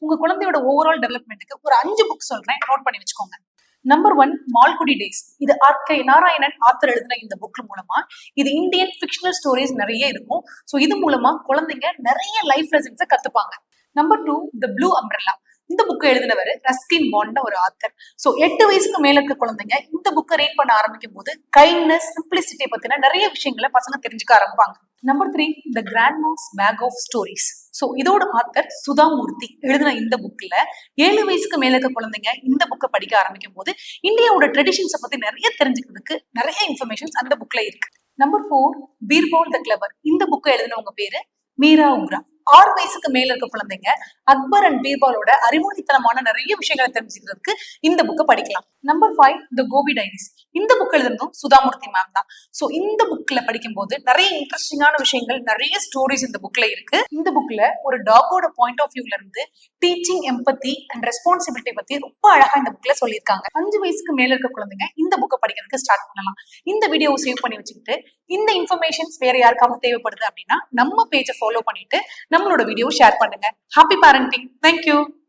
உங்க குழந்தையோட ஓவரால் டெவலப்மெண்ட்டுக்கு ஒரு 5 புக் சொல்றேன், நோட் பண்ணி வச்சுக்கோங்க. Number 1, Malgudi days. இது ஆர்.கே. நாராயணன் ஆத்தர் எழுதின இந்த புக் மூலமா இது இந்தியன் ஃபிக்ஷனல் ஸ்டோரிஸ் நிறைய இருக்கும். ஸோ இது மூலமா குழந்தைங்க நிறைய லைஃப் லெசன்ஸை கத்துப்பாங்க. Number 2, the blue umbrella. இந்த புக்கை எழுதினவர் ரஸ்கின் பாண்ட் ஒரு ஆத்தர். ஸோ 8 வயசுக்கு மேல இருக்க குழந்தைங்க இந்த புக்கை ரீட் பண்ண ஆரம்பிக்கும் போது கைண்ட்னஸ், சிம்பிளிசிட்டியை பத்தின நிறைய விஷயங்களை பசங்க தெரிஞ்சுக்க ஆரம்பிப்பாங்க. Number 3, the grandma's bag of stories. So இதோட ஆத்தர் சுதாமூர்த்தி எழுதின இந்த புக்ல 7 வயசுக்கு மேல இருக்க குழந்தைங்க இந்த புக்கை படிக்க ஆரம்பிக்கும் போது இந்தியாவோட ட்ரெடிஷன்ஸை பத்தி நிறைய தெரிஞ்சுக்கிறதுக்கு நிறைய இன்ஃபர்மேஷன்ஸ் அந்த புக்ல இருக்கு. நம்பர் 4, பீர்பால் த கிளவர். இந்த புக்கை எழுதினவங்க பேரு மீரா உக்ரா. 6 வயசுக்கு மேல இருக்க குழந்தைங்க அக்பர் அண்ட் பீர்பாலோட அறிமுகத்தனமான நிறைய விஷயங்களை தெரிஞ்சுக்கிறதுக்கு இந்த புக்கை படிக்கலாம். நம்பர் 5, த கோபி டைரிஸ். இந்த புக் எழுதுனதும் சுதாமூர்த்தி மேம் தான். ஸோ இந்த புக்ல படிக்கும் போது நிறைய இன்ட்ரெஸ்டிங்கான விஷயங்கள், நிறைய ஸ்டோரிஸ் இந்த புக்ல இருக்கு. இந்த புக்ல ஒரு டாகோட பாயிண்ட் ஆஃப் வியூல இருந்து டீச்சிங் எம்பத்தி அண்ட் ரெஸ்பான்சிபிலிட்டி பத்தி ரொம்ப அழகா இந்த புக்ல சொல்லியிருக்காங்க. 5 வயசுக்கு மேல இருக்க குழந்தைங்க இந்த புக்கை படிக்கிறதுக்கு ஸ்டார்ட் பண்ணலாம். இந்த வீடியோவை சேவ் பண்ணி வச்சுக்கிட்டு இந்த இன்ஃபர்மேஷன்ஸ் வேற யாருக்காவது தேவைப்படுது அப்படின்னா நம்ம பேஜை ஃபாலோ பண்ணிட்டு நம்மளோட வீடியோ ஷேர் பண்ணுங்க. Happy parenting. தேங்க்யூ.